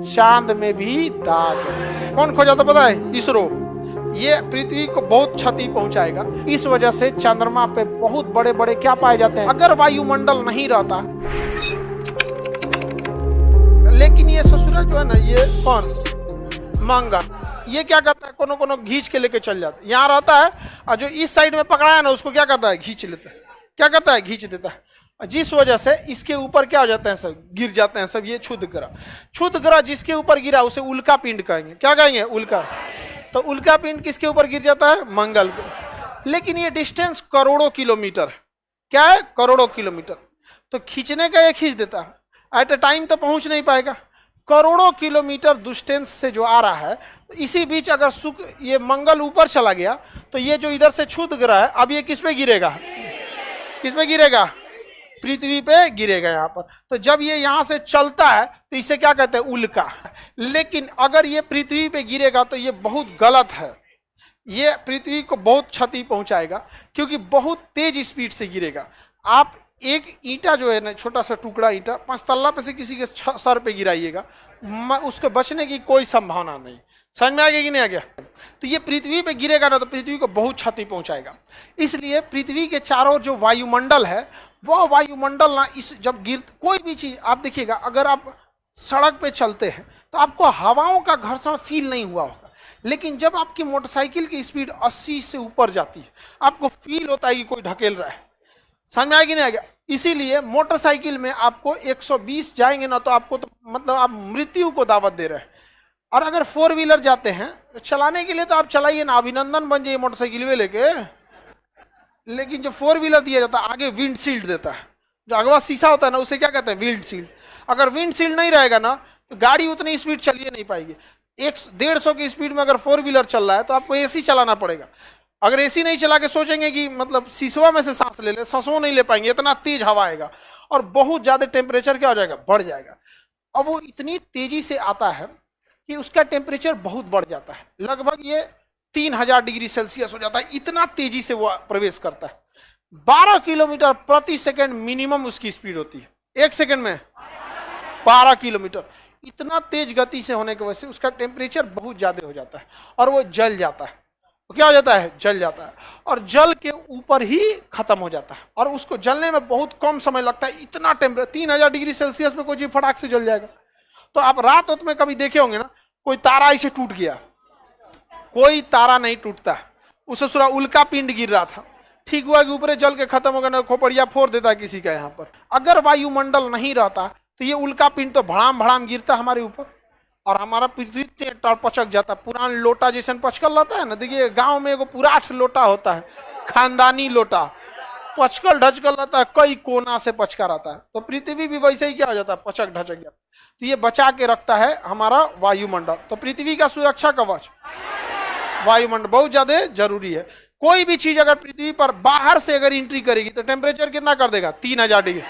चांद में भी दाग है। कौन खोजा था पता है? इसरो। ये पृथ्वी को बहुत क्षति पहुंचाएगा। इस वजह से चंद्रमा पे बहुत बड़े बड़े क्या पाए जाते हैं, अगर वायुमंडल नहीं रहता। लेकिन ये ससुरा जो है ना, ये कौन मंगल, ये क्या करता है, कोनो कोनो घींच के लेके चल जाता है। यहाँ रहता है और जो इस साइड में पकड़ाया ना, उसको क्या करता है, खींच लेता है। क्या करता है, खींच देता है। जिस वजह से इसके ऊपर क्या हो जाते हैं, सब गिर जाते हैं सब। ये क्षुद्र ग्रह, क्षुद्र ग्रह जिसके ऊपर गिरा उसे उल्का पिंड कहेंगे। क्या कहेंगे? उल्का। तो उल्का पिंड किसके ऊपर गिर जाता है? मंगल को। लेकिन ये डिस्टेंस करोड़ों किलोमीटर, क्या है, करोड़ों किलोमीटर। तो खींचने का ये खींच देता है, एट ए टाइम तो पहुंच नहीं पाएगा। करोड़ों किलोमीटर डिस्टेंस से जो आ रहा है, तो इसी बीच अगर ये मंगल ऊपर चला गया तो ये जो इधर से क्षुद्र ग्रह है, अब ये किस पे गिरेगा? किस पे गिरेगा? पृथ्वी पे गिरेगा यहाँ पर। तो जब ये यहाँ से चलता है तो इसे क्या कहते हैं? उल्का। लेकिन अगर ये पृथ्वी पे गिरेगा तो ये बहुत गलत है। ये पृथ्वी को बहुत क्षति पहुंचाएगा, क्योंकि बहुत तेज स्पीड से गिरेगा। आप एक ईंटा जो है ना, छोटा सा टुकड़ा ईंटा 5 तल्ला पे से किसी के सर पे गिराइएगा, उसके बचने की कोई संभावना नहीं। समझ में आ गया कि नहीं आ गया? तो ये पृथ्वी पे गिरेगा ना, तो पृथ्वी को बहुत क्षति पहुंचाएगा। इसलिए पृथ्वी के चारों जो वायुमंडल है, वह वायुमंडल ना, इस जब कोई भी चीज आप देखिएगा, अगर आप सड़क पे चलते हैं तो आपको हवाओं का घर्षण फील नहीं हुआ होगा। लेकिन जब आपकी मोटरसाइकिल की स्पीड 80 से ऊपर जाती है, आपको फील होता है कि कोई ढकेल रहा है। समझ में आया कि नहीं आ गया? इसीलिए मोटरसाइकिल में आपको 120 जाएंगे ना, तो आपको तो मतलब आप मृत्यु को दावत दे रहे हैं। और अगर 4 व्हीलर जाते हैं तो चलाने के लिए तो आप चलाइए ना, अभिनंदन बन जाइए मोटरसाइकिल में लेके। लेकिन जो 4 व्हीलर दिया जाता है, आगे विंड शील्ड देता है, जो अगवा शीशा होता है ना, उसे क्या कहते हैं? Wind shield. अगर विंड शील्ड नहीं रहेगा ना, तो गाड़ी उतनी स्पीड चलिए नहीं पाएगी। 150 की स्पीड में अगर 4 व्हीलर चल रहा है तो आपको एसी चलाना पड़ेगा। अगर एसी नहीं चला के सोचेंगे कि मतलब शीशवा में से सांस ले ले, सांसों नहीं ले पाएंगे, इतना तेज हवा आएगा और बहुत ज्यादा टेम्परेचर क्या हो जाएगा? बढ़ जाएगा। अब वो इतनी तेजी से आता है कि उसका टेम्परेचर बहुत बढ़ जाता है, लगभग ये 3000 डिग्री सेल्सियस हो जाता है। इतना तेजी से वो प्रवेश करता है। 12 किलोमीटर प्रति सेकंड मिनिमम उसकी स्पीड होती है। 1 सेकंड में 12 किलोमीटर। इतना तेज गति से होने की वजह से उसका टेम्परेचर बहुत ज्यादा हो जाता है और वो जल जाता है। तो क्या हो जाता है? जल जाता है, और जल के ऊपर ही खत्म हो जाता है। और उसको जलने में बहुत कम समय लगता है। इतना टेम्परेचर 3000 डिग्री सेल्सियस में कोई चीज फटाक से जल जाएगा। तो आप रात में कभी देखे होंगे ना, कोई तारा ऐसे टूट गया, कोई तारा नहीं टूटता। उसे पूरा उल्का पिंड गिर रहा था, ठीक हुआ कि ऊपर जल के खत्म हो गया, खोपड़िया फोड़ देता है किसी का यहाँ पर। अगर वायुमंडल नहीं रहता तो ये उल्का पिंड तो भड़ाम भड़ाम गिरता हमारे ऊपर और हमारा पृथ्वी पचक जाता। पुरान लोटा जैसे पचकल रहता है ना, देखिए गांव में एगो पुराठ लोटा होता है, खानदानी लोटा, पचकल ढचकल रहता है, कई कोना से पचका रहता है। तो पृथ्वी भी वैसे ही क्या हो जाता है? पचक ढचक जाता है। तो ये बचा के रखता है हमारा वायुमंडल। तो पृथ्वी का सुरक्षा कवच वायुमंडल बहुत ज्यादा जरूरी है। कोई भी चीज अगर पृथ्वी पर बाहर से अगर एंट्री करेगी तो टेम्परेचर कितना कर देगा? 3000 डिग्री।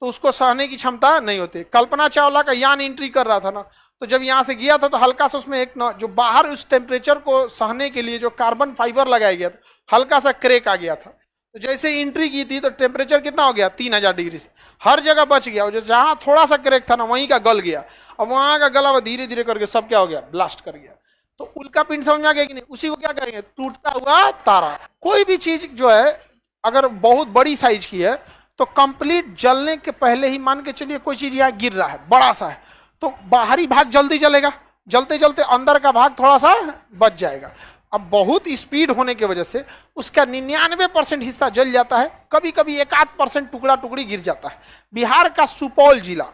तो उसको सहने की क्षमता नहीं होती। कल्पना चावला का यान एंट्री कर रहा था ना, तो जब यहाँ से गया था तो हल्का सा उसमें एक जो बाहर उस टेम्परेचर को सहने के लिए जो कार्बन फाइबर लगाया गया था, हल्का सा क्रैक आ गया था। तो जैसे एंट्री की थी तो टेम्परेचर कितना हो गया? 3000 डिग्री से हर जगह बच गया। और जो जहां थोड़ा सा क्रैक था ना, वहीं का गल गया। अब वहां का गला हुआ धीरे धीरे करके सब क्या हो गया? ब्लास्ट कर गया। तो उल्का पिंड समझ आ गया कि नहीं? उसी को क्या कहेंगे? टूटता हुआ तारा। कोई भी चीज जो है अगर बहुत बड़ी साइज की है तो कंप्लीट जलने के पहले ही, मान के चलिए कोई चीज यहाँ गिर रहा है, बड़ा सा है, तो बाहरी भाग जल्दी जलेगा, जलते जलते अंदर का भाग थोड़ा सा बच जाएगा। अब बहुत स्पीड होने की वजह से उसका 99% हिस्सा जल जाता है। कभी कभी 1-8% टुकड़ा टुकड़ी गिर जाता है। बिहार का सुपौल जिला,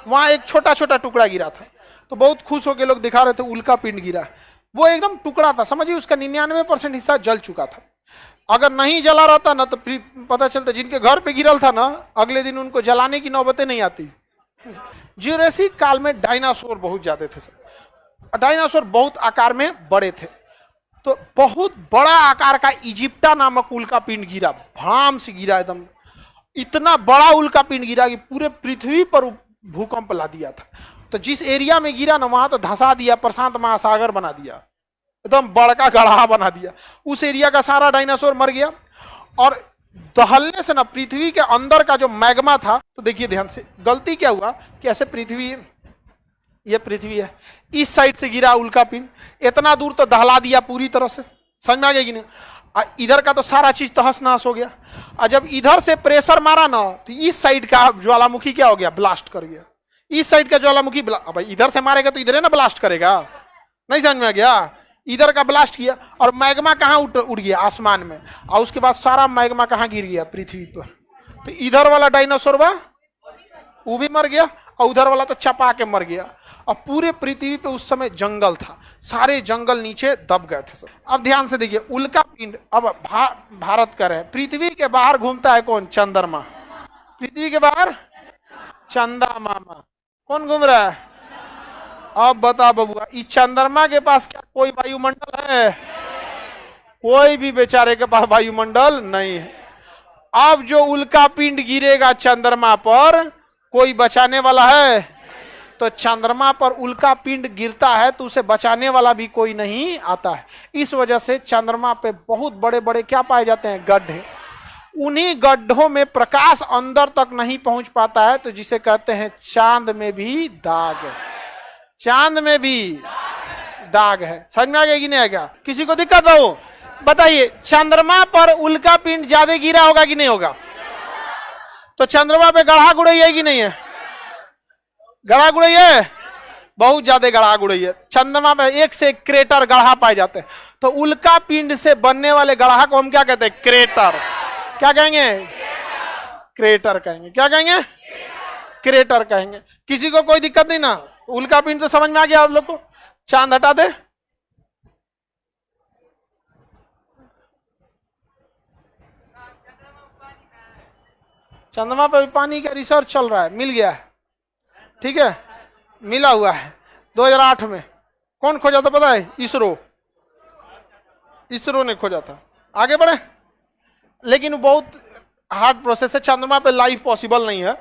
वहां एक छोटा छोटा टुकड़ा गिरा था, तो बहुत खुश होकर लोग दिखा रहे थे उल्का पिंड गिरा। वो एकदम टुकड़ा था, समझिए उसका 99% हिस्सा जल चुका था। अगर नहीं जला रहता ना तो पता चलता जिनके घर पे गिरल था ना, अगले दिन उनको जलाने की नौबतें नहीं आती। ज्यूरेसिक काल में डायनासोर बहुत ज्यादा थे। डायनासोर बहुत आकार में बड़े थे। तो बहुत बड़ा आकार का इजिप्टा नामक उल्का पिंड गिरा, भाम से गिरा एकदम। इतना बड़ा उल्का पिंड गिरा कि पूरे पृथ्वी पर भूकंप ला दिया था। तो जिस एरिया में गिरा ना, वहां तो धंसा दिया, प्रशांत महासागर बना दिया, एकदम बड़का गढ़ा बना दिया। उस एरिया का सारा डायनासोर मर गया। और दहलने से ना पृथ्वी के अंदर का जो मैग्मा था, तो देखिए ध्यान से, गलती क्या हुआ कि ऐसे पृथ्वी ये पृथ्वी है, इस साइड से गिरा उल्का पिंड, इतना दूर तो दहला दिया पूरी तरह से, समझ में आ गया कि नहीं। इधर का तो सारा चीज तहस नहस हो गया, और जब इधर से प्रेशर मारा ना तो इस साइड का ज्वालामुखी क्या हो गया, ब्लास्ट कर गया। इस साइड का ज्वालामुखी अब इधर से मारेगा तो इधर ना ब्लास्ट करेगा, नहीं समझ में आ गया। इधर का ब्लास्ट किया और मैग्मा कहाँ उड़ गया, आसमान में, और उसके बाद सारा मैग्मा कहाँ गिर गया, पृथ्वी पर। तो इधर वाला डायनासोर वो भी मर गया, और उधर वाला तो चपा के मर गया, और पूरे पृथ्वी पे उस समय जंगल था, सारे जंगल नीचे दब गए थे सब। अब ध्यान से देखिए, उल्का पिंड अब भारत का है, पृथ्वी के बाहर घूमता है कौन, चंद्रमा। पृथ्वी के बाहर चंदा मामा कौन घूम रहा है। अब बता बबुआ, इस चंद्रमा के पास क्या कोई वायुमंडल है, कोई भी बेचारे के पास वायुमंडल नहीं है। अब जो उल्का पिंड गिरेगा चंद्रमा पर, कोई बचाने वाला है, तो चंद्रमा पर उल्का पिंड गिरता है तो उसे बचाने वाला भी कोई नहीं आता है। इस वजह से चंद्रमा पे बहुत बड़े बड़े क्या पाए जाते हैं, गड्ढे। उन्हीं गड्ढों में प्रकाश अंदर तक नहीं पहुंच पाता है, तो जिसे कहते हैं चांद में भी दाग है, चांद में भी दाग है। समझ में आ गया कि नहीं आएगा, किसी को दिक्कत हो बताइए। चंद्रमा पर उल्का पिंड ज्यादा गिरा होगा कि नहीं होगा, तो चंद्रमा पे गढ़ा गुड़ई है कि नहीं है, गढ़ा गुड़ई है, बहुत ज्यादा गढ़ा गुड़ई है। चंद्रमा पे एक से एक क्रेटर गढ़ा पाए जाते हैं, तो उल्का पिंड से बनने वाले गढ़ा को हम क्या कहते हैं, क्रेटर। क्या कहेंगे, क्रेटर कहेंगे। क्या कहेंगे, क्रेटर कहेंगे। किसी को कोई दिक्कत नहीं ना, उल्का पिंड तो समझ में आ गया आप लोग को। चांद हटा दे, चंद्रमा पे भी पानी का रिसर्च चल रहा है, मिल गया है, ठीक है, मिला हुआ है। 2008 में कौन खोजा था पता है, इसरो, इसरो ने खोजा था। आगे बढ़े, लेकिन बहुत हार्ड प्रोसेस है। चंद्रमा पे लाइफ पॉसिबल नहीं है,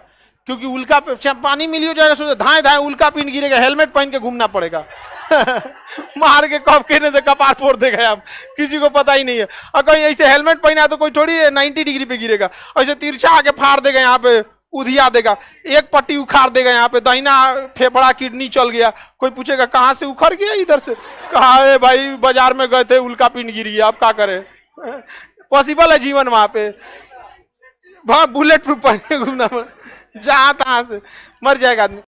क्योंकि उल्का पे पानी मिल हो जाएगा, सोचो धाए धाए उल्का पिंड गिरेगा, हेलमेट पहन के घूमना पड़ेगा मार के कप कहने से कपार फोड़ देगा आप, किसी को पता ही नहीं है। और कहीं ऐसे हेलमेट पहना तो कोई थोड़ी 90 डिग्री पे गिरेगा, ऐसे तिरछा आके फाड़ देगा, यहाँ पे उधिया देगा, एक पट्टी उखाड़ देगा, यहाँ पे दाहिना फेफड़ा किडनी चल गया। कोई पूछेगा कहाँ से उखड़ गया, इधर से। कहा है भाई बाजार में गए थे, उल्का पिंड गिर गया, आप क्या करें। पॉसिबल है जीवन वहां पे, वहां बुलेट प्रूफ पहन के घूमना, जहां तहां से मर जाएगा आदमी।